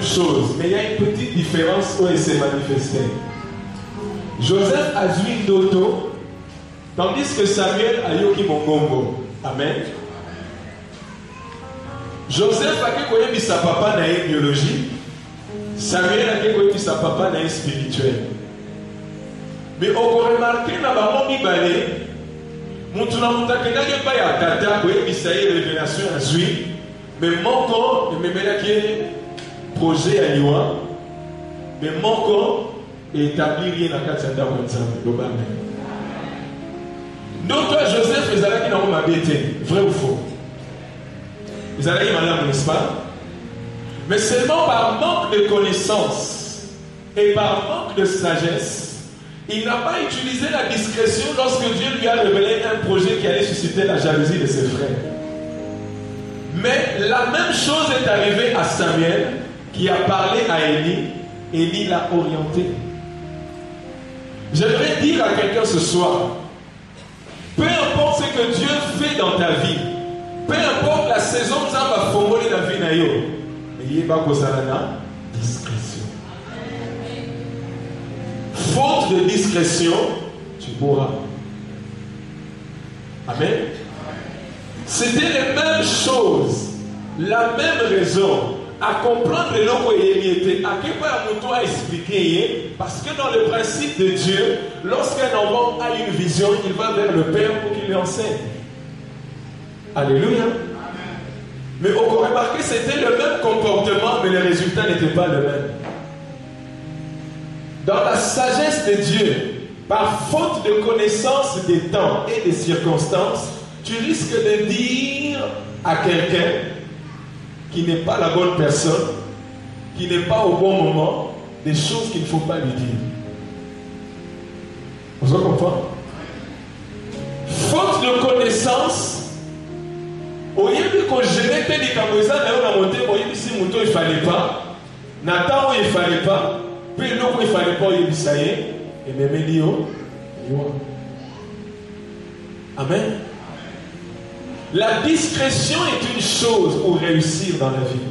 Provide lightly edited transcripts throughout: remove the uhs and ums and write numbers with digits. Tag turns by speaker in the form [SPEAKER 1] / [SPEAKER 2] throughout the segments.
[SPEAKER 1] même chose, mais il y a une petite différence où il s'est manifesté. Joseph a joué d'auto, tandis que Samuel a yoki mongongo. Amen. Joseph a koyé sa papa na biologie, Samuel a koyé sa papa na spirituel. Mais on peut remarquer dans le monde balé, Moutuna Moutakena n'est pas à Tata, oui, ça y est, révélation à Zui, mais mon corps, mais projet à Liwa, mais mon corps est établi rien à Katsanda Wanzam, globalement. Donc, toi, Joseph, les Alaki n'ont pas bêté, vrai ou faux? Les Alaki malades, n'est-ce pas? Mais seulement par manque de connaissances et par manque de sagesse, il n'a pas utilisé la discrétion lorsque Dieu lui a révélé un projet qui allait susciter la jalousie de ses frères. Mais la même chose est arrivée à Samuel, qui a parlé à Élie. Élie l'a orienté. J'aimerais dire à quelqu'un ce soir, peu importe ce que Dieu fait dans ta vie, peu importe la saison que ça va formuler la vie naïo, n'ayez pas discrétion. Faute de discrétion, tu pourras. Amen. C'était les mêmes choses, la même raison à comprendre le logo et était. À quel point on doit expliquer, parce que dans le principe de Dieu, lorsqu'un enfant a une vision, il va vers le Père pour qu'il lui enseigne. Alléluia. Mais on peut remarquer que c'était le même comportement, mais les résultats n'étaient pas le même. Dans la sagesse de Dieu, par faute de connaissance des temps et des circonstances, tu risques de dire à quelqu'un qui n'est pas la bonne personne, qui n'est pas au bon moment, des choses qu'il ne faut pas lui dire. Vous comprenez? Faute de connaissance, au lieu de gérer tes décamboisans, il ne fallait pas, Nathan, il ne fallait pas, puis l'autre, il ne fallait pas, il s'aillait, et même Elio. Amen. La discrétion est une chose pour réussir dans la vie.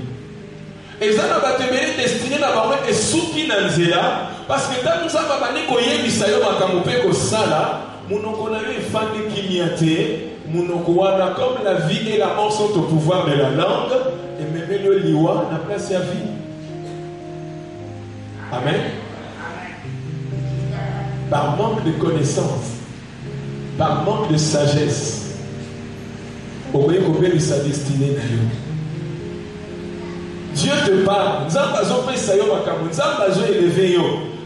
[SPEAKER 1] Et ça n'a pas été destiné à avoir un souki dans Zéla, parce que tant que ça va pas négoyer, il s'aille au Makamopé au Sala, mon connaît fan de Kimiate, mon comme la vie et la mort sont au pouvoir de la langue, et même le liwa n'a pas sa vie. Amen. Par manque de connaissance, par manque de sagesse, au lieu de sa destinée, Dieu te parle.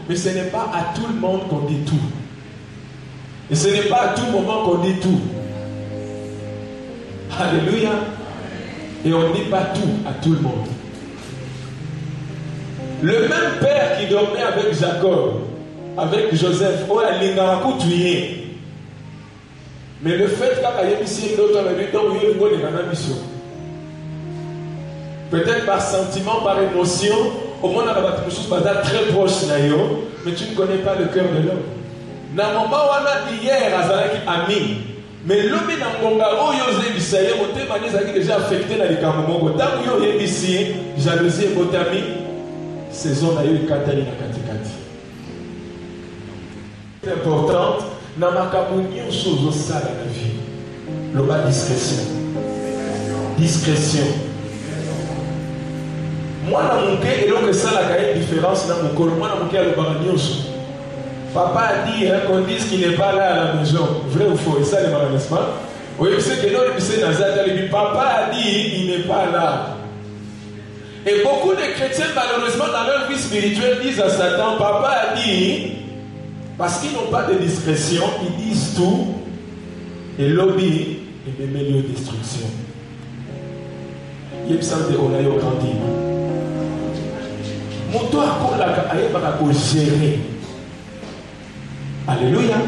[SPEAKER 1] Mais ce n'est pas à tout le monde qu'on dit tout. Et ce n'est pas à tout moment qu'on dit tout. Alléluia. Et on ne dit pas tout à tout le monde. Le même père qui dormait avec Jacob, avec Joseph, oh la lingaraku tué. Mais le fait peut-être par sentiment, par émotion, au moins on a des choses très proches, mais tu ne connais pas le cœur de l'homme. Dans le moment où on a hier, ami, mais l'homme dans le moment où il y a déjà affecté dans les camomos, tant qu'il y a ici, jalousie et botami, saison d'ailleurs, il y a c'est important. Dans ma cabine, chose au sale à la vie. Le discrétion. Discrétion. Moi, dans mon cœur, et donc ça, la différence dans mon corps. Moi, dans mon cœur, le baragnos. Papa a dit qu'on dise qu'il n'est pas là à la maison. Vrai ou faux? Et ça, le baragnos. Oui, c'est que l'autre, c'est Nazareth. Papa a dit il n'est pas là. Et beaucoup de chrétiens, malheureusement, dans leur vie spirituelle, disent à Satan, Papa a dit. Parce qu'ils n'ont pas de discrétion, ils disent tout et lobby et même lieu de destruction. Il y a besoin de on a grandi. Mon toit a gérer. Alléluia.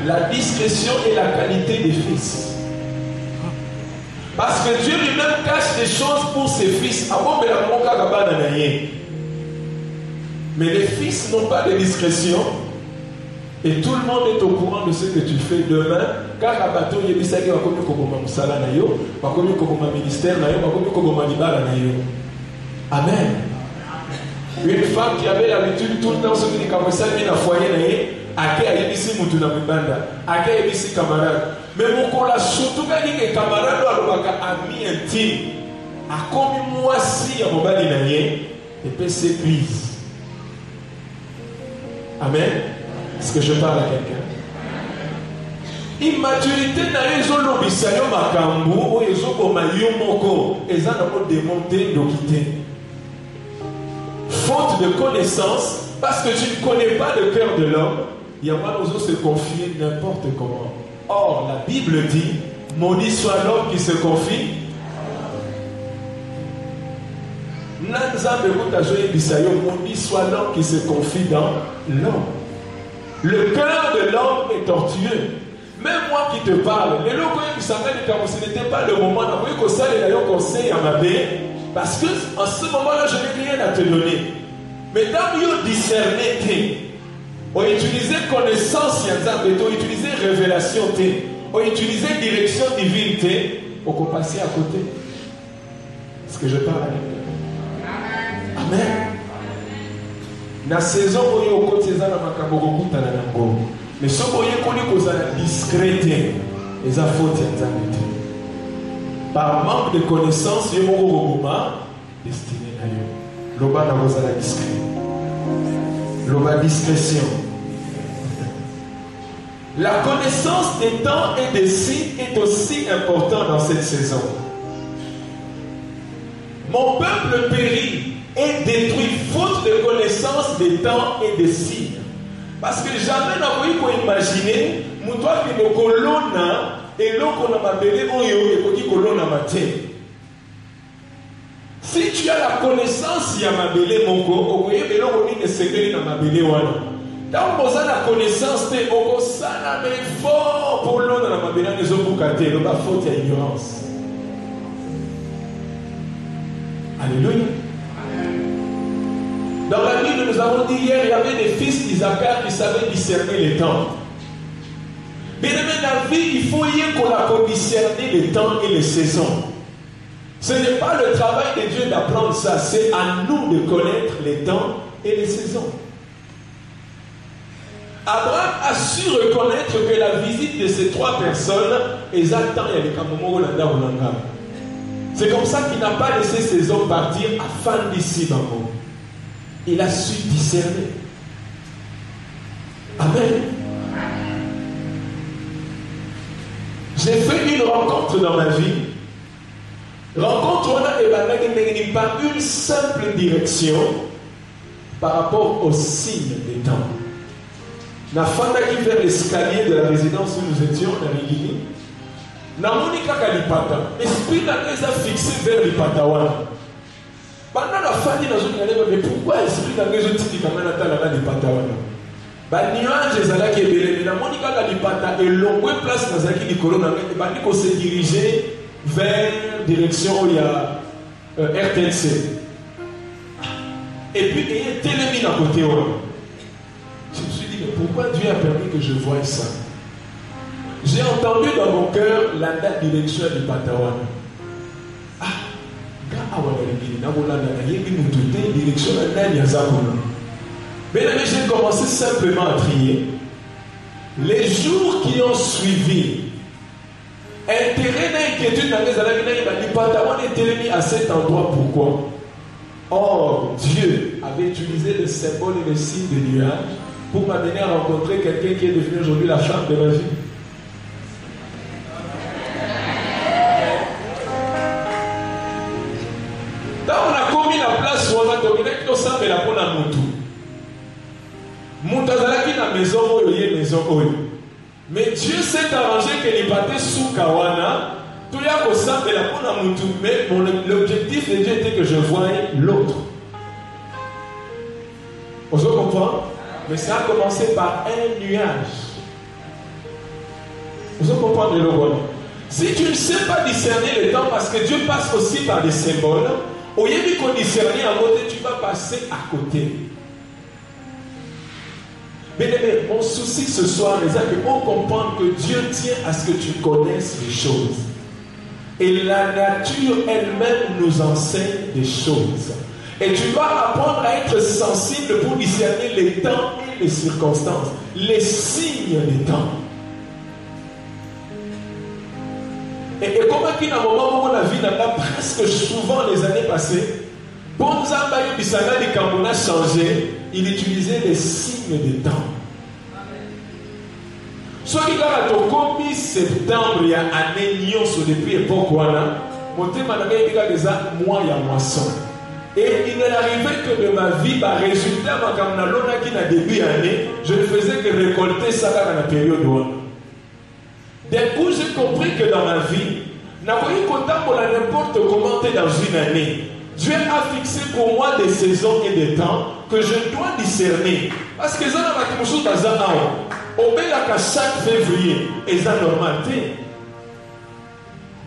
[SPEAKER 1] La discrétion est la qualité des fils. Parce que Dieu lui-même cache des choses pour ses fils. Mais les fils n'ont pas de discrétion. Et tout le monde est au courant de ce que tu fais demain, car à bateau, il y a des gens qui vont comme Moussala Nayo, comme ministère Nayo, comme Libala Nayo. Amen. Une femme qui avait l'habitude tout le temps de se dire comme ça, elle a foyer, elle a ici Moutouna Mbanda, elle a ici camarade. Mais mon collègue, surtout quand il est camarade, ami intime, a comme moi si à mon bas et puis s'épuise. Amen. Est-ce que je parle à quelqu'un? Immaturité n'a eu zolo bisayo makambu ou ezoko mayo moko ezana ko démonter d'okité. Faute de connaissance, parce que tu ne connais pas le cœur de l'homme, il y a pas besoin de se confier n'importe comment. Or, la Bible dit, maudit soit l'homme qui se confie. Maudit soit l'homme qui se confie dans l'homme. Le cœur de l'homme est tortueux. Même moi qui te parle, ce n'était pas le moment d'envoyer que ça les conseil à ma paix. Parce que en ce moment-là, je n'ai rien à te donner. Mais dans le discerner, on utilisait connaissance, on utilisait révélation, on utilisait direction divine, on peut passer à côté. Est-ce que je parle avec toi? Amen. La saison où il y a côté ça na makambo na nango. Mais ce qu'on y connaît qu'on a discrété, les affaires de par manque de connaissance, il y a un destiné à eux. L'oba n'a pas la discrétion. L'oba discrétion. La connaissance des temps et des signes est aussi importante dans cette saison. Mon peuple périt et détruit faute de connaissance des temps et des signes. Parce que jamais n'a pas imaginer, moutoua qui me colonna et l'eau qu'on a m'appelé oyo et qui colonna maté. Si tu as la connaissance, il y a ma belle mon co, oye mais l'eau on est secret dans ma belle wana. Tant que la connaissance t'es au sana mais fort pour l'eau dans ma belle les autres boucatés, le bas faute et ignorance. Alléluia. Dans la Bible, nous avons dit hier, il y avait des fils d'Isaacar qui savaient discerner les temps. Mais dans la vie, il faut y qu'on discerner les temps et les saisons. Ce n'est pas le travail de Dieu d'apprendre ça, c'est à nous de connaître les temps et les saisons. Abraham a su reconnaître que la visite de ces trois personnes est attend et avec un moment où c'est comme ça qu'il n'a pas laissé ses hommes partir afin d'ici dans le monde. Il a su discerner. Amen. J'ai fait une rencontre dans ma vie. Rencontre, on a pas une simple direction par rapport aux signes des temps. La femme qui vers l'escalier de la résidence où nous étions, dans l'Église, n'a monika kalipata. Esprit n'a pas fixé vers l'Ipatawana. Pendant la famille, mais pourquoi l'esprit n'a pas dit que l'Ipatawana? Les nuages, les alaki et les la monika kalipata et longue place dans la qui colonne, il se diriger vers direction où il y a RTLC. Et puis il y a télémine à côté. Je me suis dit, mais pourquoi Dieu a permis que je voie ça? J'ai entendu dans mon cœur la date direction du Patawana. Direction mais j'ai commencé simplement à trier. Les jours qui ont suivi, intérêt d'inquiétude dans les années, le Patawana était mis à cet endroit. Pourquoi? Or, Dieu avait utilisé le symbole et le signe de nuage pour m'amener à rencontrer quelqu'un qui est devenu aujourd'hui la femme de ma vie. Là, on a commis la place où on a dominé tout ça, mais la bonne à Moutou. Moutou qui na maison, maison. Mais Dieu s'est arrangé que les bâtés sous Kawana, tout y a qu'au sein de la bonne à Moutou. Mais l'objectif de Dieu était que je voie l'autre. Vous comprenez? Mais ça a commencé par un nuage. Vous comprenez le bon? Si tu ne sais pas discerner le temps, parce que Dieu passe aussi par des symboles, au lieu de discerner à côté, tu vas passer à côté. Mais mon souci ce soir, c'est qu'on comprenne que Dieu tient à ce que tu connaisses les choses. Et la nature elle-même nous enseigne des choses. Et tu dois apprendre à être sensible pour discerner les temps et les circonstances, les signes des temps. Et comme à un moment où la vie n'a pas presque souvent les années passées, pour nous avoir changé, il utilisait les signes des temps. Soit il a commis septembre, il y a année depuis l'époque où il y a mois et moisson. Et il n'est arrivé que de ma vie, par résultat, quand on a début d'année, je ne faisais que récolter ça dans la période où d'un coup, j'ai compris que dans ma vie, n'importe comment dans une année, Dieu a fixé pour moi des saisons et des temps que je dois discerner. Parce que ça n'a pas quelque chose dans un an. Au même qu'à chaque février, et ça normal.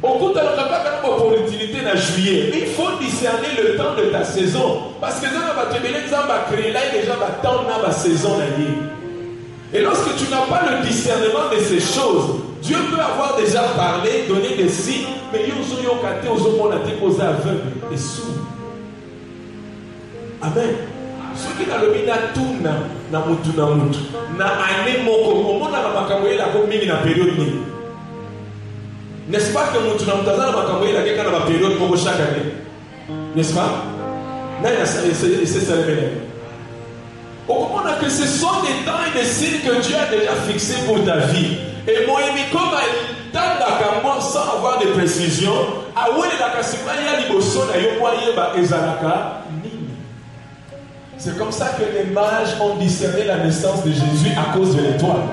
[SPEAKER 1] Au bout de l'opportunité de juillet, il faut discerner le temps de ta saison. Parce que ça va te donner créer là et déjà attendre la saison. Et lorsque tu n'as pas le discernement de ces choses, Dieu peut avoir déjà parlé, donné des signes, mais il y a des aveugles et sourds. Amen. Ce qui n'a le mina tout na mutu na année moko on a makamboye la comme mini na période ni. N'est-ce pas que mutu na mutaza na makamboye la keka na période moko chaque année? N'est-ce pas? C'est ça le bénéfice. On comprend que ce sont des temps et des signes que Dieu a déjà fixés pour ta vie. Et moi, comme il sans avoir de précision, c'est comme ça que les mages ont discerné la naissance de Jésus à cause de l'étoile.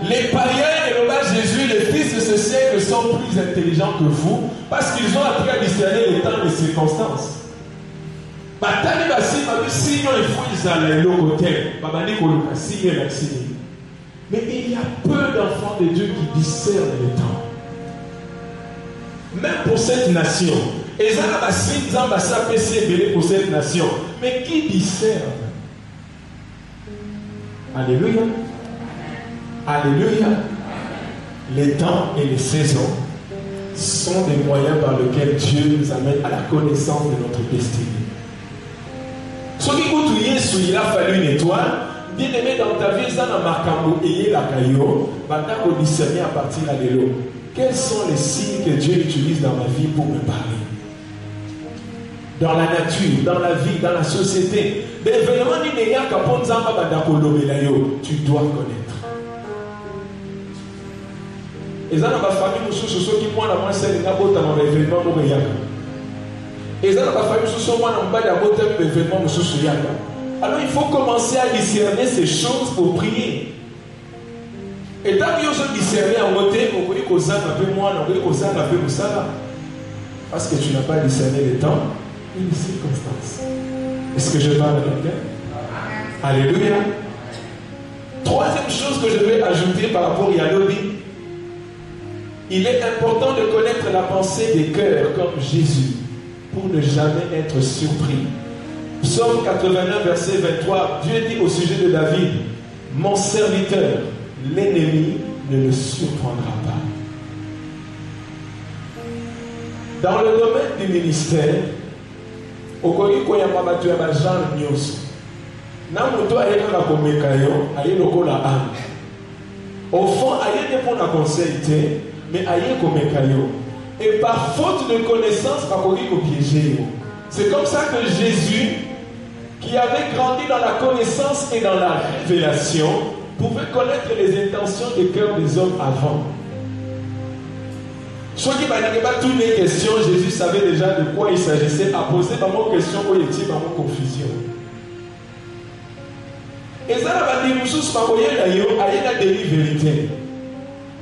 [SPEAKER 1] Les païens et le bas Jésus, les fils de ce siècle, sont plus intelligents que vous parce qu'ils ont appris à discerner les temps et les circonstances. Mais il y a peu d'enfants de Dieu qui discernent les temps. Même pour cette nation. Et ça pour cette nation. Mais qui discerne? Alléluia. Alléluia. Les temps et les saisons sont des moyens par lesquels Dieu nous amène à la connaissance de notre destinée. Ce qui il a fallu une étoile. Bien aimé dans ta vie, ça n'a marqué et la caillou, maintenant qu'on discerne à partir de l'élo. Quels sont les signes que Dieu utilise dans ma vie pour me parler? Dans la nature, dans la vie, dans la société. L'événement n'est pas capable de tu dois connaître. Et ça, dans ma famille, nous sommes qui moi, la moi, c'est un événement pour me et ça, dans ma famille, nous sommes moi, un événement pour me alors il faut commencer à discerner ces choses pour prier. Et tant que je discerner en côté, on peut causer un peu moins, on peut causer un peu plus ça. Parce que tu n'as pas discerné les temps et les circonstances. Est-ce que je parle à quelqu'un? Alléluia. Troisième chose que je vais ajouter par rapport à Yalobi, il est important de connaître la pensée des cœurs comme Jésus pour ne jamais être surpris. Psaume 89, verset 23, Dieu dit au sujet de David, mon serviteur, l'ennemi ne le surprendra pas. Dans le domaine du ministère, au Kogi Koyama tu as Jean Nyos. Namuto aye na komekayo, aye lokola âme. Au fond, aye ne pour la conseillité, mais aye komekayo. Et par faute de connaissance, par Kogi ko piéger. C'est comme ça que Jésus, qui avait grandi dans la connaissance et dans la révélation, pouvait connaître les intentions des cœurs des hommes avant. Soit qui n'avait pas toutes les questions, Jésus savait déjà de quoi il s'agissait à poser par mon question où il était par mon confusion. Et ça va dire une chose par voyer là, il y a des vérités.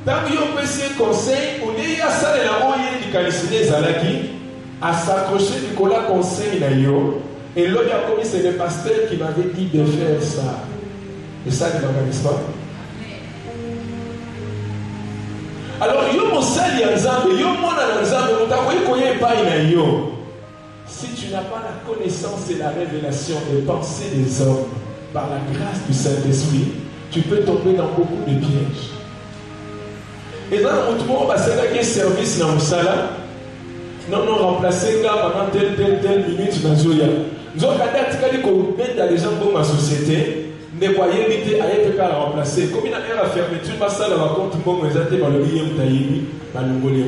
[SPEAKER 1] Tant qu'il y a un conseil, on est à ça et là où il y a du caliciné Zalaki, à s'accrocher du cola conseil là, et l'autre a commis, c'est le pasteur qui m'avait dit de faire ça. Et ça, il n'organise pas. Alors, yo mon sali ensemble, yo mon ensemble, si tu n'as pas la connaissance et la révélation des pensées des hommes par la grâce du Saint-Esprit, tu peux tomber dans beaucoup de pièges. Et dans le monde, c'est là qu'il y a un service dans le salle. Non, non, remplacer là pendant telle minute dans Zoya. Nous avons dit qu'on met dans les gens pour ma société, ne voyez éviter à être remplacer. Comme il y a une fermeture, pas ça, on va compte pour me dire dans le billet de Taïbi, dans le Mongolien.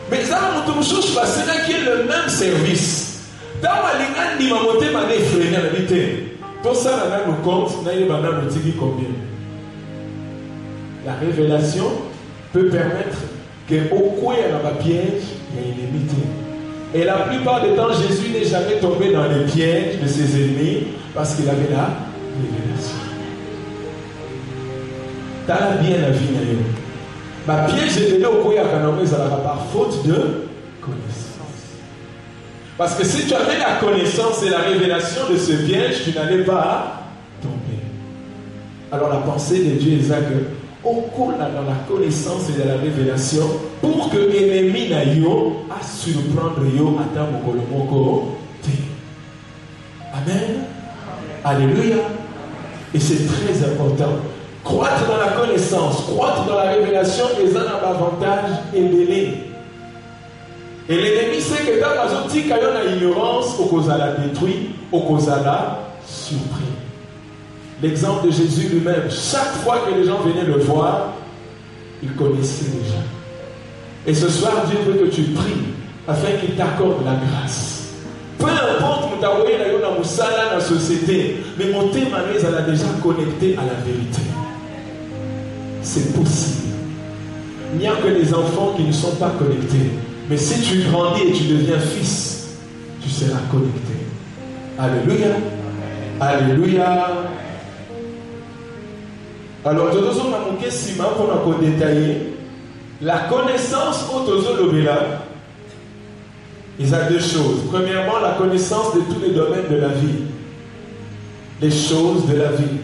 [SPEAKER 1] Mais ça, on chose parce qu'il y a le même service. Dans la ligne, on va monter ma défraîner à l'habité. Tout ça, on a nos comptes, on a nos tickets combien. La révélation peut permettre qu'au coin dans la piège, il y a une limite. Et la plupart du temps, Jésus n'est jamais tombé dans les pièges de ses ennemis parce qu'il avait la révélation. T'as la bien la vie d'ailleurs. Ma piège est donné au coin par faute de connaissance. Parce que si tu avais la connaissance et la révélation de ce piège, tu n'allais pas tomber. Alors la pensée de Dieu est que au cours dans la connaissance et de la révélation pour que l'ennemi n'a yo à surprendre yo à ta mokolomoko. Amen. Alléluia. Et c'est très important. Croître dans la connaissance, croître dans la révélation est un avantage élevé. Et l'ennemi sait que dans la zone, quand il y a ignorance, au cause à la détruit, au cause à la surpris. L'exemple de Jésus lui-même, chaque fois que les gens venaient le voir, il connaissait déjà. Et ce soir, Dieu veut que tu pries afin qu'il t'accorde la grâce. Peu importe, tu as envoyé dans la société, mais mon thème elle a déjà connecté à la vérité. C'est possible. Il n'y a que les enfants qui ne sont pas connectés. Mais si tu grandis et tu deviens fils, tu seras connecté. Alléluia. Alléluia. Alors, nous avons manqué Simon pour nous détailler. La connaissance autozolobéla, il y a deux choses. Premièrement, la connaissance de tous les domaines de la vie. Les choses de la vie.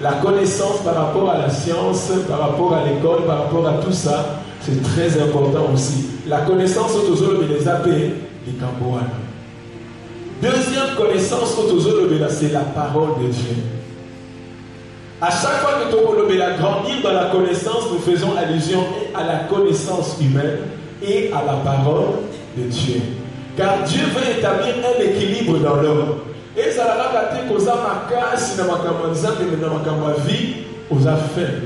[SPEAKER 1] La connaissance par rapport à la science, par rapport à l'école, par rapport à tout ça, c'est très important aussi. La connaissance autozolobéla, les AP, les Camboanes. Deuxième connaissance autozolobéla, c'est la parole de Dieu. À chaque fois que Tokolobéla grandir dans la connaissance, nous faisons allusion à la connaissance humaine et à la parole de Dieu. Car Dieu veut établir un équilibre dans l'homme. Et ça va raconter qu'aux amakas, dans ma vie, aux affaires.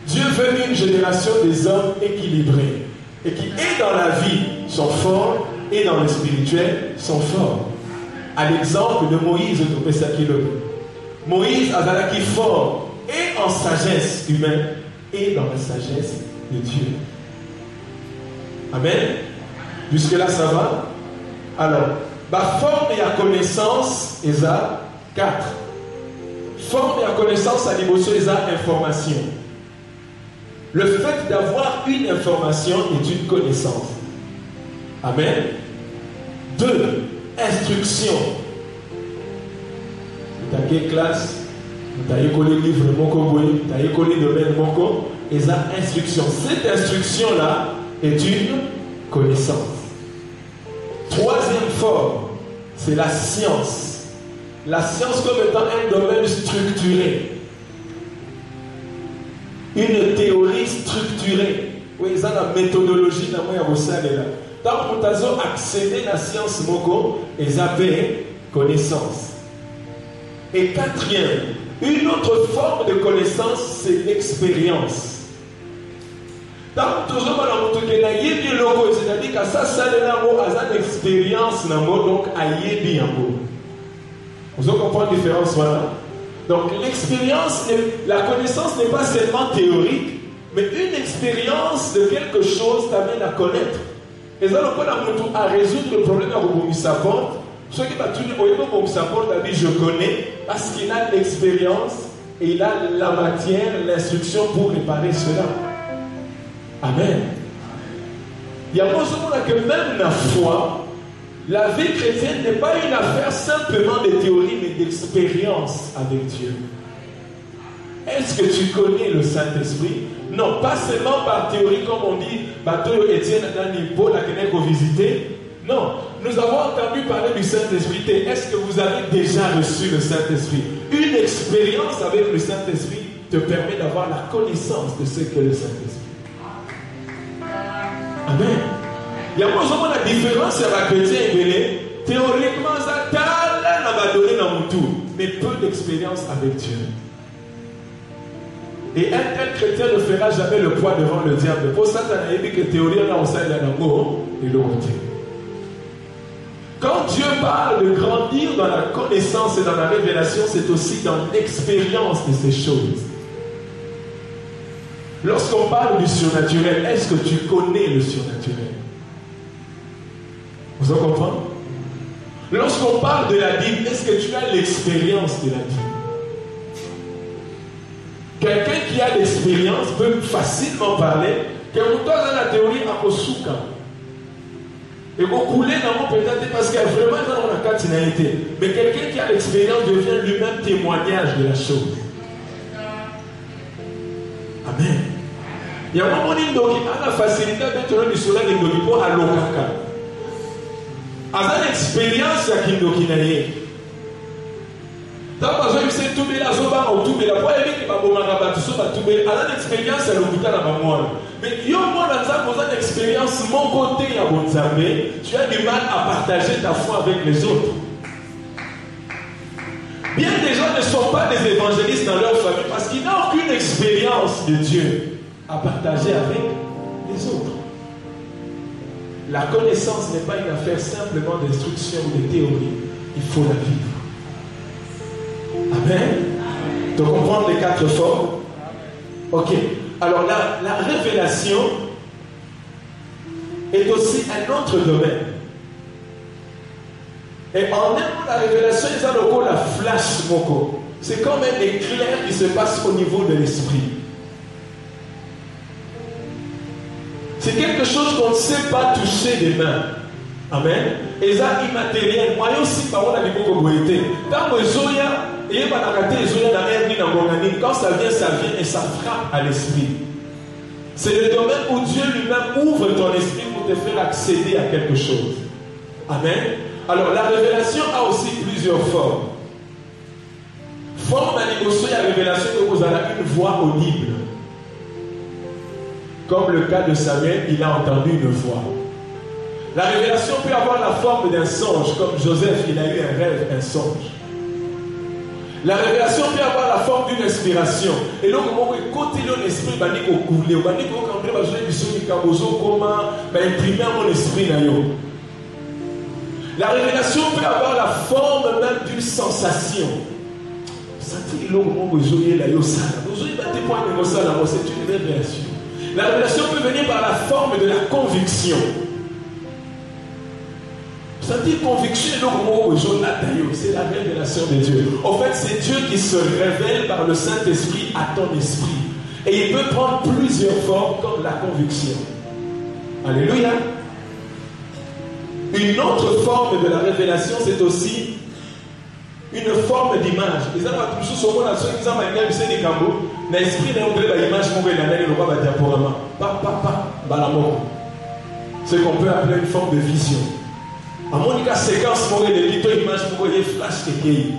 [SPEAKER 1] Dieu veut une génération des hommes équilibrés. Et qui, et dans la vie, sont forts, et dans le spirituel, sont forts. À l'exemple de Moïse, Moïse a été fort, et en sagesse humaine, et dans la sagesse de Dieu. Amen. Jusque-là, ça va? Alors, la forme et la connaissance, ils ont 4. Forme et la connaissance, à l'émotion, ils ont information. Le fait d'avoir une information est une connaissance. Amen. 2. Instruction. Vous avez quelle classe? Vous avez collé le livre de Moko, vous avez collé le domaine de Moko. Ils ont instruction. Cette instruction-là est une connaissance. Troisième forme, c'est la science. La science comme étant un domaine structuré. Une théorie structurée. Oui, ils ont la méthodologie dans moi à là. Tant que vous avez accédé à la science Moko, ils avaient connaissance. Et quatrième, une autre forme de connaissance, c'est l'expérience. Donc, toujours dans le c'est-à-dire que ça, c'est une expérience, donc, vous comprenez la différence, voilà. Donc, l'expérience, la connaissance n'est pas seulement théorique, mais une expérience de quelque chose t'amène à connaître. Et ça, on a résoudre le problème de Saport. Ceux qui je connais parce qu'il a l'expérience et il a la matière, l'instruction pour réparer cela. Amen. Il y a que même la foi, la vie chrétienne n'est pas une affaire simplement de théorie, mais d'expérience avec Dieu. Est-ce que tu connais le Saint-Esprit? Non, pas seulement par théorie, comme on dit, Bateau Étienne dans l'Ipo, la Kénéco visiter, Non, nous avons entendu parler du Saint-Esprit. Est-ce que vous avez déjà reçu le Saint-Esprit? Une expérience avec le Saint-Esprit te permet d'avoir la connaissance de ce qu'est le Saint-Esprit. Amen. Il y a moins la différence avec la chrétien et théoriquement, ça n'a donné dans mon tour, mais peu d'expérience avec Dieu. Et un tel chrétien ne fera jamais le poids devant le diable. Pour ça, tu as dit que théorie, là, on sait l'amour et le côté. Quand Dieu parle de grandir dans la connaissance et dans la révélation, c'est aussi dans l'expérience de ces choses. Lorsqu'on parle du surnaturel, est-ce que tu connais le surnaturel? Vous en comprenez? Lorsqu'on parle de la Bible, est-ce que tu as l'expérience de la Bible? Quelqu'un qui a l'expérience peut facilement parler que vous dans la théorie à Kosuka. Et vous coulez dans mon peut-être parce qu'il y a vraiment dans la catinalité. Mais quelqu'un qui a l'expérience devient lui-même témoignage de la chose. Amen. Il y a un moment où il a la facilité d'être du soleil de l'Olipo à l'Okaka. À une expérience à Kindokinaye. Tant que je sais tout la zoba ou tout la poids et que Babomarabat soba tout à une expérience à l'hôpital à Mamoine. Mais yo moi dans ça posant une expérience mon côté à Bonzamé, tu as du mal à partager ta foi avec les autres. Bien des gens ne sont pas des évangélistes dans leur famille parce qu'ils n'ont aucune expérience de Dieu à partager avec les autres. La connaissance n'est pas une affaire simplement d'instruction ou de théorie. Il faut la vivre. Amen. De comprendre les quatre formes. Ok. Alors la révélation est aussi un autre domaine. Et en même la révélation, ils ont encore la flash moko. C'est comme un éclair qui se passe au niveau de l'esprit. C'est quelque chose qu'on ne sait pas toucher des mains. Amen. Et ça immatériel. Moi aussi, par contre, il faut que vous Tant que Zoya, et quand ça vient et ça frappe à l'esprit. C'est le domaine où Dieu lui-même ouvre ton esprit pour te faire accéder à quelque chose. Amen. Alors la révélation a aussi plusieurs formes. Forme à négocier la révélation que vous avez une voix audible. Comme le cas de Samuel, il a entendu une voix. La révélation peut avoir la forme d'un songe, comme Joseph, il a eu un rêve, un songe. La révélation peut avoir la forme d'une inspiration. Et donc, côté de l'esprit, il va dire qu'on coule, il va dire qu'on va imprimer à mon esprit. La révélation peut avoir la forme même d'une sensation. C'est une révélation. La révélation peut venir par la forme de la conviction. C'est-à-dire conviction, c'est la révélation de Dieu. En fait, c'est Dieu qui se révèle par le Saint-Esprit à ton esprit. Et il peut prendre plusieurs formes comme la conviction. Alléluia. Une autre forme de la révélation, c'est aussi une forme d'image. Ils ont toujours ce mot là, ceux qui ont un des cambo, l'esprit n'a pas l'image pour le diaporama. Ce qu'on peut appeler une forme de vision. À mon cas, séquence pour les image pour les flash et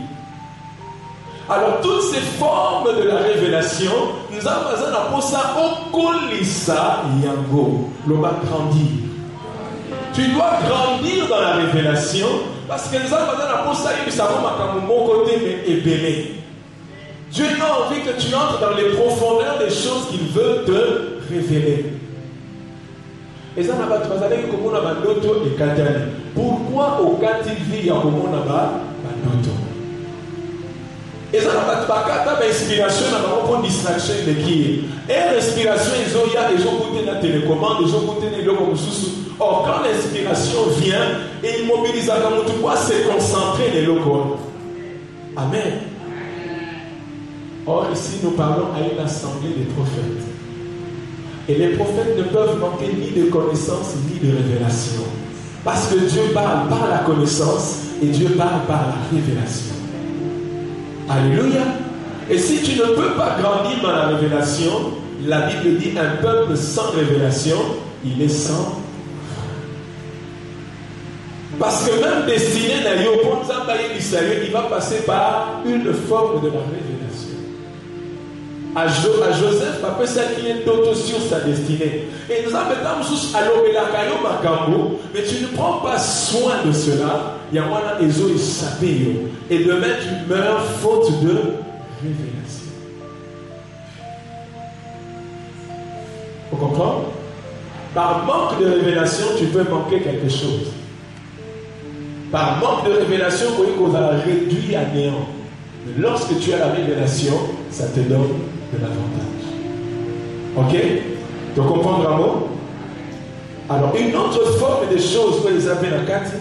[SPEAKER 1] alors, toutes ces formes de la révélation, nous avons besoin pour ça, au colissa yango, le bas grandir. Tu dois grandir dans la révélation parce que nous avons besoin pour ça, il savent que mon côté est ébélé. Dieu a envie que tu entres dans les profondeurs des choses qu'il veut te révéler. Et ça n'a pas de comment on a d'autres et Katani. Pourquoi au Kativi il y a comment on a d'autres? Et ça n'a pas d'inspiration, n'a pas de distraction de qui. Et l'inspiration, ils ont goûté la télécommande, ils ont goûté les locaux comme sous. Or, quand l'inspiration vient, et il mobilise à comme tout quoi, c'est concentrer les locaux. Amen. Or, ici, nous parlons à une assemblée des prophètes. Et les prophètes ne peuvent manquer ni de connaissance ni de révélation. Parce que Dieu parle par la connaissance et Dieu parle par la révélation. Alléluia. Et si tu ne peux pas grandir dans la révélation, la Bible dit un peuple sans révélation, il est sans. Parce que même destiné à Yo, il va passer par une forme de la révélation. À Joseph, après ça, qui est d'autres sur sa destinée. Et nous avons mais tu ne prends pas soin de cela. Il y a moins et demain tu meurs faute de révélation. Vous comprenez? Par manque de révélation, tu peux manquer quelque chose. Par manque de révélation, qu'on a réduit à néant. Mais lorsque tu as la révélation, ça te donne de l'avantage. Ok? Tu comprends vraiment? Alors, une autre forme des choses que les appellent à 4,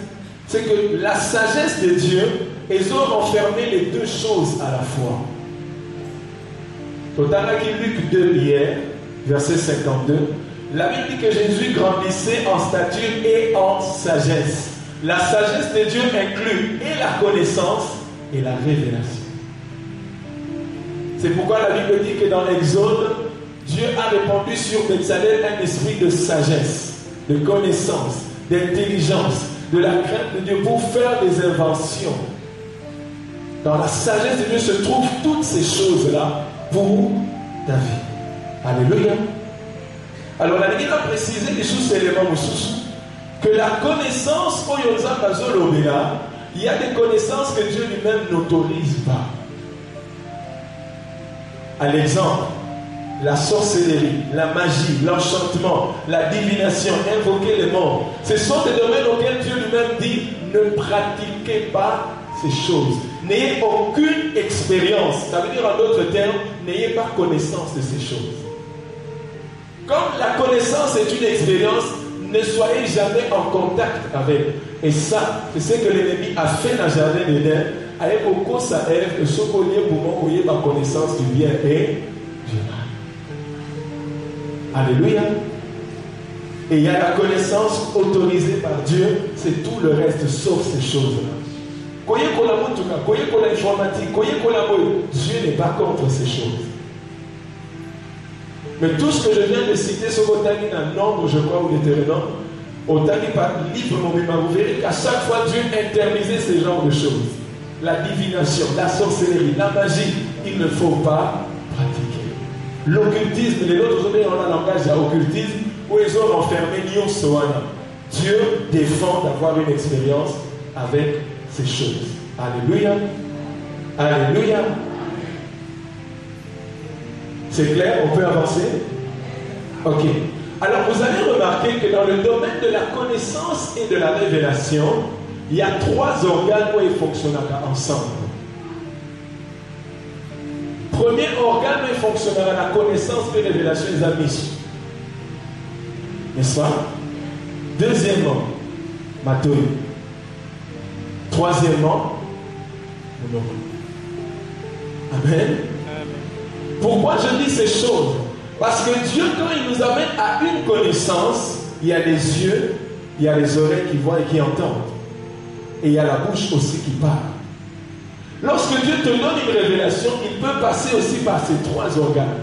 [SPEAKER 1] c'est que la sagesse de Dieu, ils ont enfermé les deux choses à la fois. Total Luc 2 hier, verset 52, la Bible dit que Jésus grandissait en stature et en sagesse. La sagesse de Dieu inclut et la connaissance et la révélation. C'est pourquoi la Bible dit que dans l'Exode, Dieu a répandu sur Bethsalel un esprit de sagesse, de connaissance, d'intelligence, de la crainte de Dieu pour faire des inventions. Dans la sagesse de Dieu se trouvent toutes ces choses-là pour ta vie. Alléluia. Alors la Bible a précisé les sous éléments que la connaissance, il y a des connaissances que Dieu lui-même n'autorise pas. À l'exemple, la sorcellerie, la magie, l'enchantement, la divination, invoquer les morts. Ce sont des domaines auxquels Dieu lui-même dit ne pratiquez pas ces choses. N'ayez aucune expérience. Ça veut dire en d'autres termes, n'ayez pas connaissance de ces choses. Comme la connaissance est une expérience, ne soyez jamais en contact avec. Et ça, c'est ce que l'ennemi a fait dans le jardin d'Éden. Avec au cours ça Ève, le socolier pour m'envoyer ma connaissance du bien et du mal. Alléluia. Et il y a la connaissance autorisée par Dieu, c'est tout le reste sauf ces choses-là. Dieu n'est pas contre ces choses. Mais tout ce que je viens de citer sur Otani dans Nombre, je crois, ou Deutéronome, Otani par livre, vous verrez qu'à chaque fois Dieu interdisait ce genre de choses. La divination, la sorcellerie, la magie, il ne faut pas pratiquer. L'occultisme, les autres ont un langage d'occultisme où ils ont enfermé Nyon Soana. Dieu défend d'avoir une expérience avec ces choses. Alléluia. Alléluia. C'est clair? On peut avancer? Ok. Alors vous allez remarquer que dans le domaine de la connaissance et de la révélation, il y a trois organes où ils fonctionnent ensemble. Premier organe où il fonctionnera la connaissance et la révélation des amis. N'est-ce pas? Deuxièmement, Mathieu. Troisièmement, Amen. Pourquoi je dis ces choses? Parce que Dieu, quand il nous amène à une connaissance, il y a les yeux, il y a les oreilles qui voient et qui entendent. Et il y a la bouche aussi qui parle. Lorsque Dieu te donne une révélation, il peut passer aussi par ces trois organes.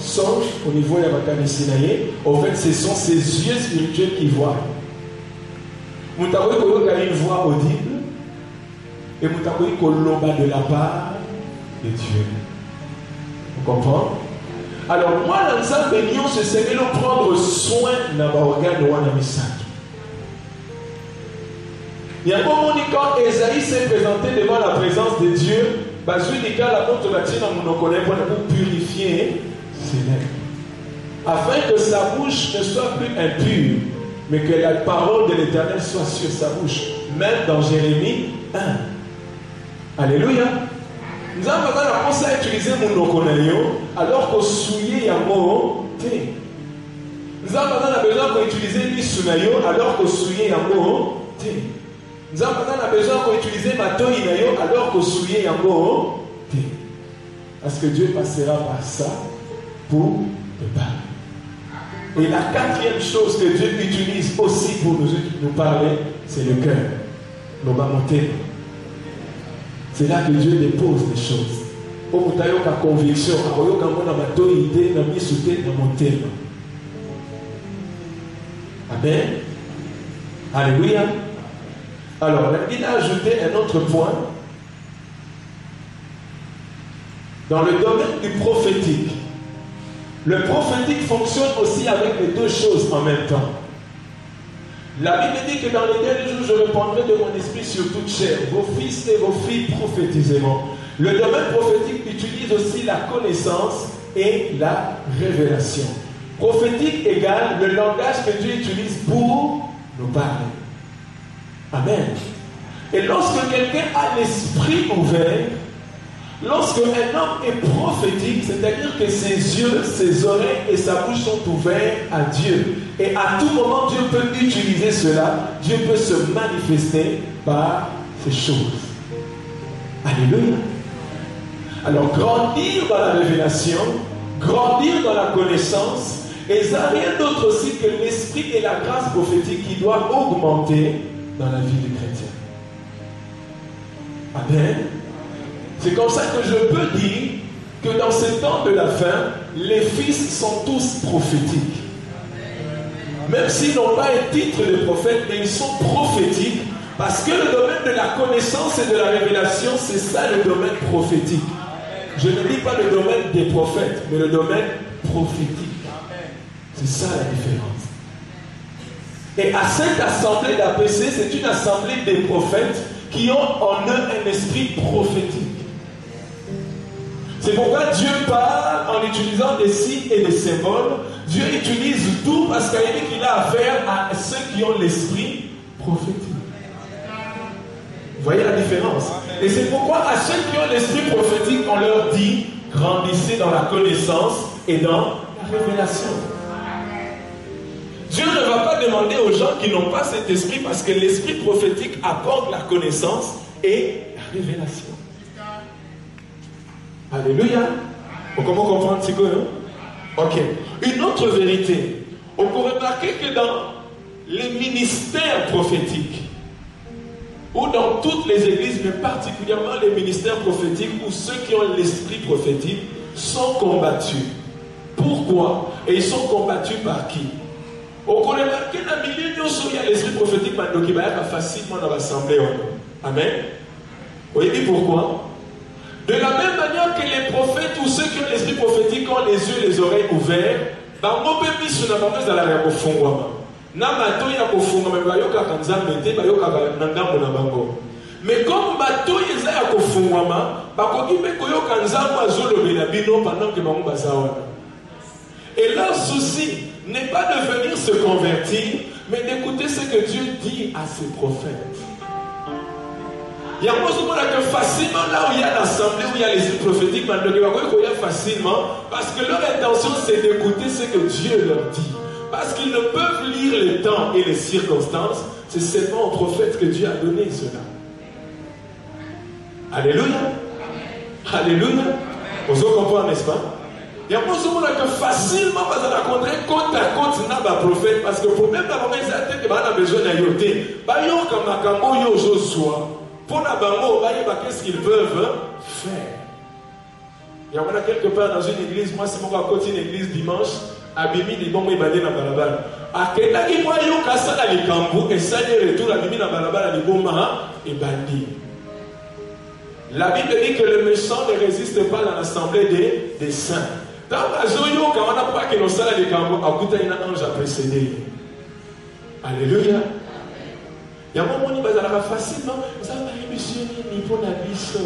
[SPEAKER 1] Songe au niveau de la Sinaï, en fait, ce sont ses yeux spirituels qui voient. Vous avez une voix audible et vous avez une de la part de Dieu. Vous comprenez? Alors, moi, l'ensemble de l'union, c'est de prendre soin de l'organe de Wanamisaki. Il y a un moment où quand Esaïe s'est présenté devant la présence de Dieu, pour purifier ses lèvres. Afin que sa bouche ne soit plus impure, mais que la parole de l'Éternel soit sur sa bouche. Même dans Jérémie 1. Alléluia. Nous avons pensé à utiliser mon nokonayo alors qu'au souillé yamo te. Nous avons besoin d'utiliser l'isunayo alors qu'au souillé yamo te. Nous avons besoin d'utiliser ma toinayo alors qu'au souillé yamo te. Parce que Dieu passera par ça pour te parler. Et la quatrième chose que Dieu utilise aussi pour nous parler, c'est le cœur. L'obamoté. C'est là que Dieu dépose les choses. Au mutayo ka conviction, akoyo ka mona matoire na misute na motema. Amen. Alléluia. Alors, il a ajouté un autre point. Dans le domaine du prophétique, le prophétique fonctionne aussi avec les deux choses en même temps. La Bible dit que dans les derniers jours, je répandrai de mon esprit sur toute chair. Vos fils et vos filles prophétiseront. Le domaine prophétique utilise aussi la connaissance et la révélation. Prophétique égale le langage que Dieu utilise pour nous parler. Amen. Et lorsque quelqu'un a l'esprit ouvert, lorsque un homme est prophétique, c'est-à-dire que ses yeux, ses oreilles et sa bouche sont ouverts à Dieu. Et à tout moment, Dieu peut utiliser cela. Dieu peut se manifester par ces choses. Alléluia. Alors, grandir dans la révélation, grandir dans la connaissance, et ça n'a rien d'autre aussi que l'esprit et la grâce prophétique qui doivent augmenter dans la vie du chrétien. Amen. C'est comme ça que je peux dire que dans ces temps de la fin, les fils sont tous prophétiques. Même s'ils n'ont pas un titre de prophète, mais ils sont prophétiques parce que le domaine de la connaissance et de la révélation, c'est ça le domaine prophétique. Je ne dis pas le domaine des prophètes, mais le domaine prophétique. C'est ça la différence. Et à cette assemblée d'APC, c'est une assemblée des prophètes qui ont en eux un esprit prophétique. C'est pourquoi Dieu parle en utilisant des signes et des symboles. Dieu utilise tout parce qu'il a affaire à ceux qui ont l'esprit prophétique. Vous voyez la différence? Et c'est pourquoi à ceux qui ont l'esprit prophétique, on leur dit grandissez dans la connaissance et dans la révélation. Dieu ne va pas demander aux gens qui n'ont pas cet esprit parce que l'esprit prophétique apporte la connaissance et la révélation. Alléluia. Comment comprendre ce que non? Ok. Une autre vérité. On peut remarquer que dans les ministères prophétiques, ou dans toutes les églises, mais particulièrement les ministères prophétiques, où ceux qui ont l'esprit prophétique sont combattus. Pourquoi? Et ils sont combattus par qui? On peut remarquer dans le milieu où il y a l'esprit prophétique, qui va être facilement dans l'assemblée. Amen. Vous voyez pourquoi? De la même manière que les prophètes ou ceux qui ont l'esprit prophétique ont les yeux et les oreilles ouverts, mais comme bateau eza ya kofungwama, bakoki mpe koyoka nzambo azolobela bino pendant que bango baza wana. Et leur souci n'est pas de venir se convertir, mais d'écouter ce que Dieu dit à ses prophètes. Il y a que facilement là où il y a l'assemblée, où il y a les prophétiques, facilement, parce que leur intention c'est d'écouter ce que Dieu leur dit. Parce qu'ils ne peuvent lire les temps et les circonstances, c'est seulement aux prophètes que Dieu a donné cela. Alléluia. Alléluia. Vous comprenez, n'est-ce pas? Il y a que facilement, parce qu'on a rencontré côte à côte dans le prophète, parce que le problème d'abord, c'est que on a besoin d'un yoté. Pour la bango, qu'est-ce qu'ils peuvent faire? Il y en a quelque part dans une église, moi c'est mon côté une église dimanche, Abimi les bons et badé dans balabala. A quelqu'un qui voit yo kasa dans les cambous et ça les retour Abimi dans balabala les bons et bandi. La Bible dit que le méchant ne résiste pas dans l'assemblée des saints. Dans la joyo, quand on n'a pas que nos salles les cambous, à côté il y a un ange à précéder. Alléluia. Il y a un moment où il va facilement, ça va émission ni pour la biche.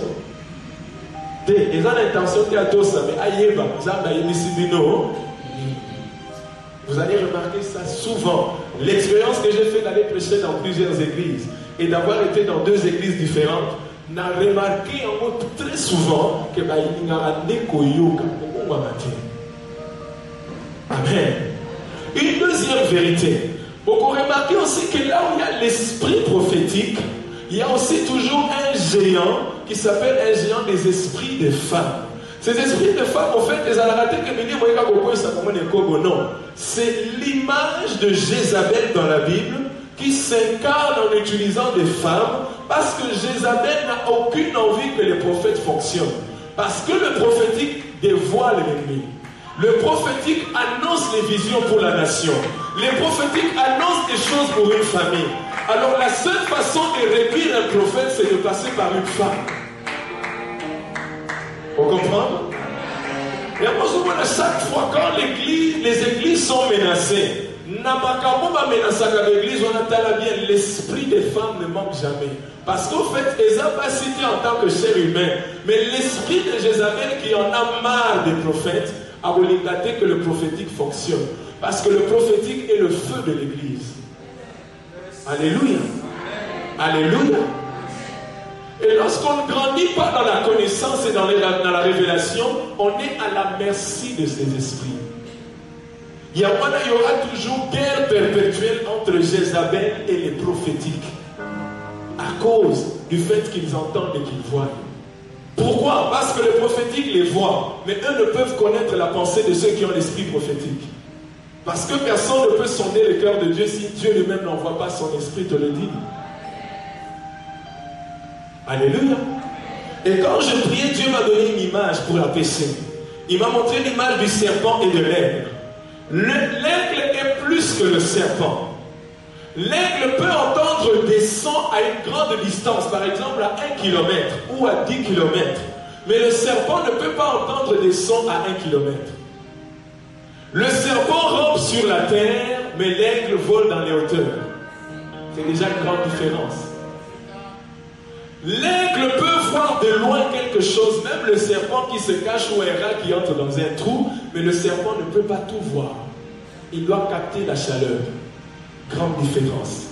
[SPEAKER 1] Ils ont l'intention de faire tout ça, mais aïeba, ça va émission. Vous allez remarquer ça souvent. L'expérience que j'ai fait d'aller prêcher dans plusieurs églises et d'avoir été dans 2 églises différentes, n'a remarqué en mot très souvent que il y a un écoyoka. Amen. Une deuxième vérité. Vous remarquez aussi que là où il y a l'esprit prophétique, il y a aussi toujours un géant qui s'appelle un géant des esprits des femmes. Ces esprits de femmes, en fait, non. C'est l'image de Jézabel dans la Bible qui s'incarne en utilisant des femmes parce que Jézabel n'a aucune envie que les prophètes fonctionnent. Parce que le prophétique dévoile l'ennemi. Le prophétique annonce les visions pour la nation. Les prophétiques annoncent des choses pour une famille. Alors la seule façon de réduire un prophète, c'est de passer par une femme. Vous comprenez? Et à chaque fois quand les églises sont menacées, l'esprit des femmes ne manque jamais. Parce qu'au fait, ils n'ont pas cité en tant que chair humain, mais l'esprit de Jézabel qui en a marre des prophètes, a voulu gâter que le prophétique fonctionne. Parce que le prophétique est le feu de l'église. Alléluia. Alléluia. Et lorsqu'on ne grandit pas dans la connaissance et dans la révélation, on est à la merci de ces esprits. Il y aura toujours guerre perpétuelle entre Jézabel et les prophétiques. À cause du fait qu'ils entendent et qu'ils voient. Pourquoi? Parce que les prophétiques les voient, mais eux ne peuvent connaître la pensée de ceux qui ont l'esprit prophétique. Parce que personne ne peut sonder le cœur de Dieu si Dieu lui-même n'envoie pas son esprit, te le dit. Alléluia. Et quand je priais, Dieu m'a donné une image pour la péché. Il m'a montré l'image du serpent et de l'aigle. L'aigle est plus que le serpent. L'aigle peut entendre des sons à une grande distance, par exemple à 1 km ou à 10 km. Mais le serpent ne peut pas entendre des sons à 1 km. Le serpent rampe sur la terre, mais l'aigle vole dans les hauteurs. C'est déjà une grande différence. L'aigle peut voir de loin quelque chose, même le serpent qui se cache ou un rat qui entre dans un trou, mais le serpent ne peut pas tout voir. Il doit capter la chaleur. Grande différence.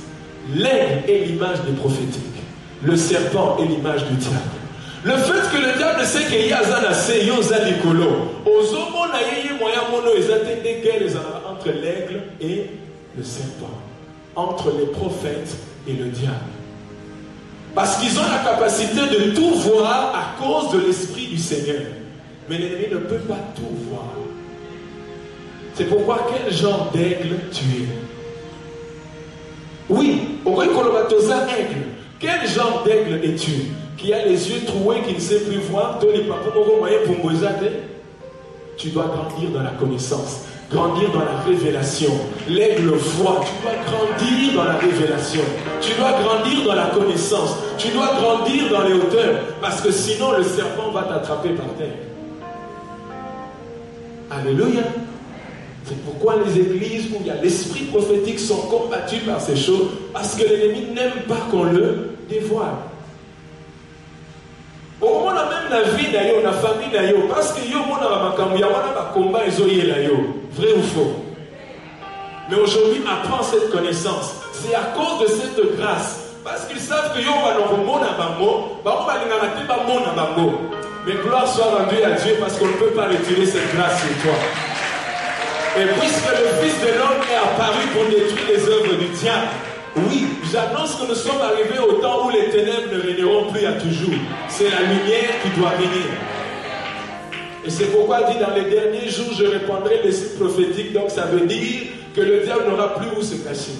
[SPEAKER 1] L'aigle est l'image des prophétiques. Le serpent est l'image du diable. Le fait que le diable sait qu'il y a des guerres entre l'aigle et le serpent, entre les prophètes et le diable. Parce qu'ils ont la capacité de tout voir à cause de l'esprit du Seigneur. Mais l'ennemi ne peut pas tout voir. C'est pourquoi quel genre d'aigle tu es? Oui, au aigle. Quel genre d'aigle es-tu? Qui a les yeux troués, qui ne sait plus voir? Tu dois grandir dans la connaissance, grandir dans la révélation. L'aigle voit, tu dois grandir dans la révélation. Tu dois grandir dans la connaissance. Tu dois grandir dans les hauteurs. Parce que sinon le serpent va t'attraper par terre. Alléluia. C'est pourquoi les églises où il y a l'esprit prophétique sont combattues par ces choses. Parce que l'ennemi n'aime pas qu'on le dévoile. Au moment où même la vie d'ailleurs, la famille d'ailleurs, parce que yo mona bamakambu ya wana ba combat ezoyela yo, vrai ou faux? Mais aujourd'hui, apprends cette connaissance. C'est à cause de cette grâce, parce qu'ils savent que yo va no mona bango, ba ba lingana te ba mona bango. Mais gloire soit rendue à Dieu parce qu'on ne peut pas retirer cette grâce sur toi. Et puisque le Fils de l'homme est apparu pour détruire les œuvres du diable, oui, j'annonce que nous sommes arrivés au temps où les ténèbres ne régneront plus à toujours. C'est la lumière qui doit venir. Et c'est pourquoi il dit dans les derniers jours, je répandrai l'esprit prophétique. Donc ça veut dire que le diable n'aura plus où se cacher.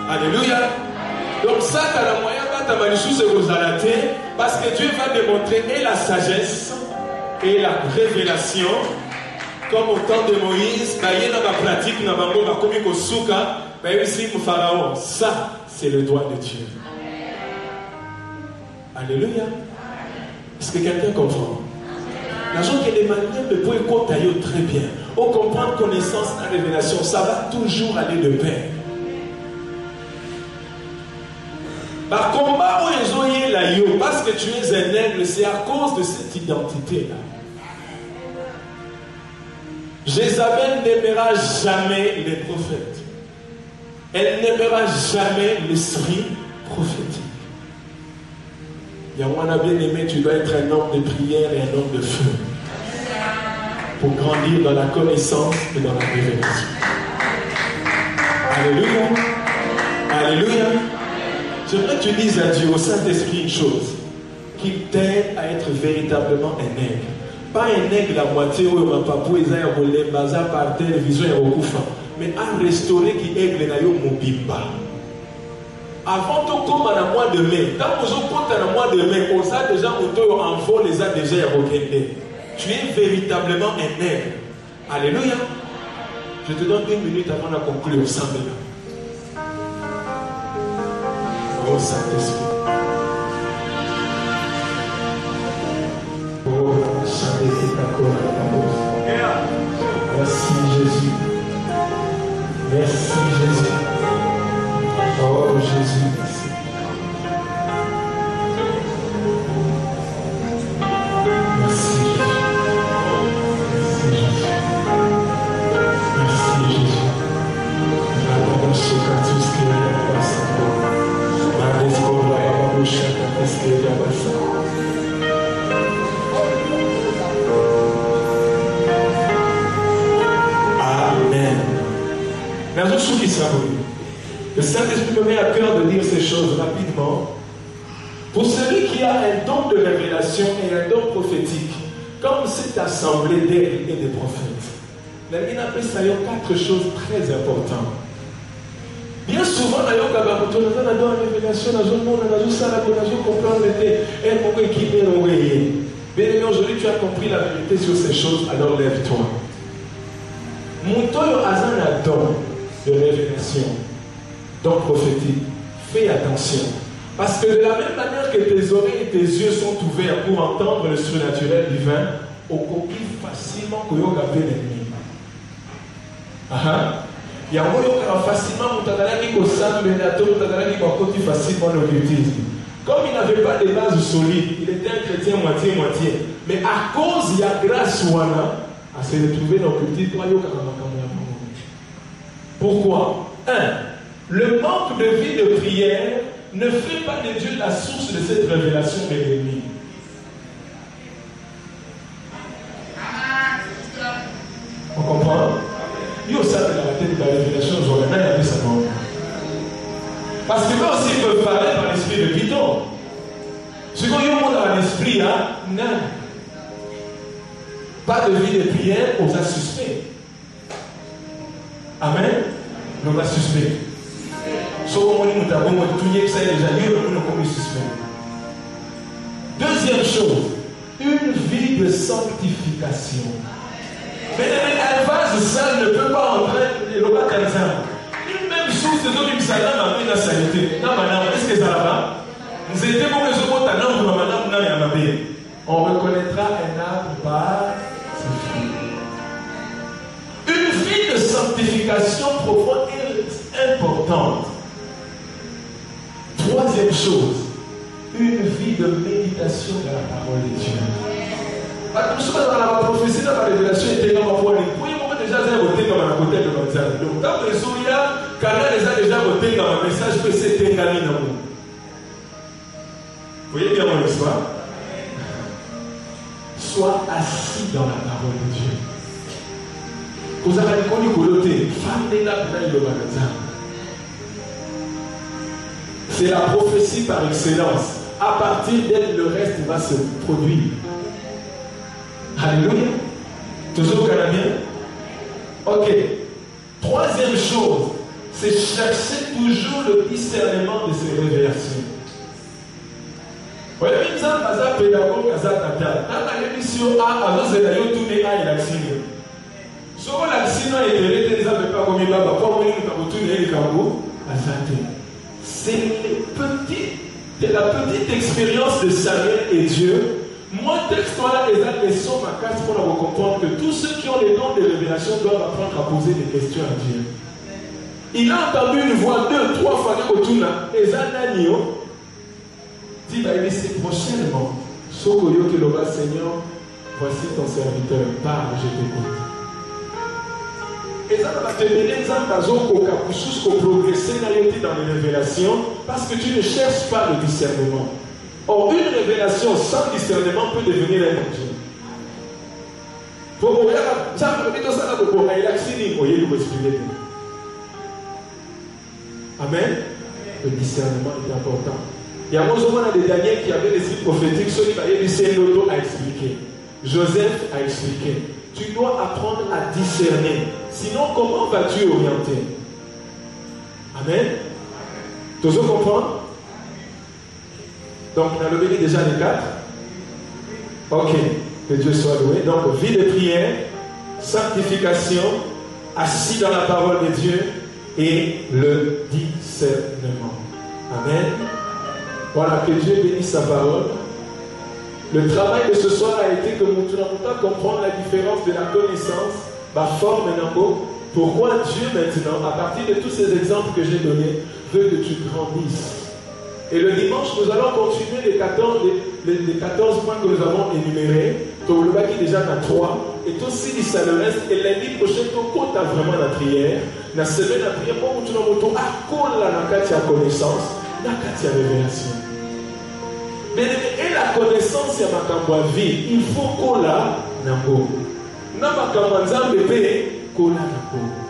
[SPEAKER 1] Alléluia. Donc ça, tu as la moyen parce que Dieu va démontrer et la sagesse et la révélation. Comme au temps de Moïse, ça, c'est le doigt de Dieu. Alléluia. Est-ce que quelqu'un comprend? La chose qui est manières de pouvoir écouter très bien. On comprend connaissance et révélation, ça va toujours aller de pair. Par combat, parce que tu es un aigle, c'est à cause de cette identité-là. Jézabel n'aimera jamais les prophètes. Elle n'aimera jamais l'esprit prophétique. Yahouana bien aimé, tu dois être un homme de prière et un homme de feu. Pour grandir dans la connaissance et dans la révélation. Alléluia. Alléluia. J'aimerais que tu dises à Dieu, au Saint-Esprit, une chose. Qu'il t'aide à être véritablement un aigle. Pas un aigle à moitié où ma papou est un relais bazar par terre, vision et recouffa. Mais un restauré qui aigle na yo mobimba. Avant tout comme à mois de mai, tant que vous comptez à mois de mai, on a déjà auto en vol les a déjà évoqués. Tu es véritablement un aigle. Alléluia. Je te donne 1 minute avant de conclure ensemble. Oh Saint-Esprit. Oh Saint-Esprit. Merci Jésus. Merci Jésus. Oh Jésus, merci. Merci Jésus. Merci Jésus. Merci Jésus. Amen. Merci ceux qui savent. Le Saint-Esprit me met à cœur de dire ces choses rapidement. Pour celui qui a un don de révélation et un don prophétique, comme cette assemblée d'ailes et des prophètes, il appelle ça 4 choses très importantes. Bien souvent, on a une révélation, bien aujourd'hui, tu as compris la vérité sur ces choses, alors lève-toi. Montoyo Azan a don de révélation, don prophétique. Fais attention. Parce que de la même manière que tes oreilles et tes yeux sont ouverts pour entendre le surnaturel divin, on copie facilement que vous avez l'ennemi. Il y a facilement facilement l'occultisme. Comme il n'avait pas de base solide, il était un chrétien moitié-moitié. Mais à cause il y a grâce Wana, à se retrouver dans l'occultisme. Pourquoi? 1. Le manque de vie de prière ne fait pas de Dieu la source de cette révélation de l'ennemi. On comprend? Il y a aussi la tête de la révélation, j'aurais bien appris ça. Parce que quand aussi ils peuvent parler par l'esprit de Python, ce qu'on y a dans l'esprit, non. Pas de vie de prière aux suspects. Amen. Nous va suspect. Deuxième chose, une vie de sanctification. Mais l'élevage seul ne peut pas entrer le roi d'Alzheimer. Une même chose, c'est donc une salade dans la saleté. Est-ce que ça va? Nous étions pour les autres, on reconnaîtra un arbre par ses fruits. Une vie de sanctification profonde et importante. Troisième chose, une vie de méditation dans la parole de Dieu. Attention dans la prophétie, dans la révélation, était comme un point. Oui, on déjà voté comme un côté de l'Anzal. Donc, dans le Souria, Canal les a déjà voté dans un message que c'était Ngali Namou. Vous voyez bien mon histoire? Sois assis dans la parole de Dieu. Vous avez connu Koloté, femme de la belle de Magasin. C'est la prophétie par excellence. À partir d'elle, le reste va se produire. Alléluia. Toujours canadien. Ok. Troisième chose, c'est chercher toujours le discernement de ces révélations. Vous voyez, même ça, Kaza pédagogue, Kaza tata. Dans l'émission A, avant c'est d'ailleurs tout les A et l'accine. Soit l'accine est hérité, les avait pas commis là-bas. Pour moi, nous avons tout les Kambo, à santé. C'est la petite expérience de Samuel et Dieu. Moi, texte-là, les leçons ma carte pour vous comprendre que tous ceux qui ont les dons de révélation doivent apprendre à poser des questions à Dieu. Il a entendu une voix 2, 3 fois de Kotuna, et Zananio dit, il c'est prochainement, Sokoyo Kiloba, Seigneur, voici ton serviteur, parle, je t'écoute. Et ça va te donner des exemples pour progresser dans les révélations parce que tu ne cherches pas le discernement. Or, une révélation sans discernement peut devenir un objet. Pour Amen. Le discernement est important. Il y a des Daniel qui avait des signes prophétiques, celui qui a expliqué. Joseph a expliqué. Tu dois apprendre à discerner. Sinon, comment vas-tu orienter? Amen. Tu veux comprendre? Donc, on a levé déjà les 4. Ok. Que Dieu soit loué. Donc, vie de prière, sanctification, assis dans la parole de Dieu et le discernement. Amen. Voilà, que Dieu bénisse sa parole. Le travail de ce soir a été que nous devons comprendre la différence de la connaissance, ma forme et n'importe. Pourquoi Dieu maintenant, à partir de tous ces exemples que j'ai donnés, veut que tu grandisses. Et le dimanche, nous allons continuer les 14 points que nous avons énumérés. Donc le baki déjà dans 3. Et tout si ça le reste. Et lundi prochain, quand tu as vraiment la prière, la semaine la prière, pour tu as connaissance, la révélation. Mais et la connaissance, c'est ma vie. Il faut qu'on la n'importe. N'a pas qu'un bébé, qu'on la n'importe.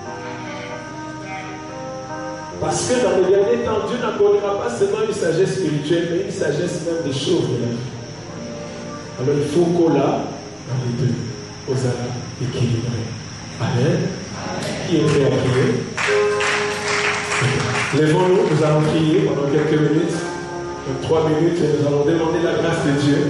[SPEAKER 1] Parce que dans le dernier temps, Dieu n'accordera pas seulement une sagesse spirituelle, mais une sagesse même des choses de la vie. Alors il faut qu'on l'a dans les deux, aux allant équilibrés. Amen. Qui est prêt à prier? Lèvons-nous, nous allons prier pendant quelques minutes, 3 minutes, et nous allons demander la grâce de Dieu.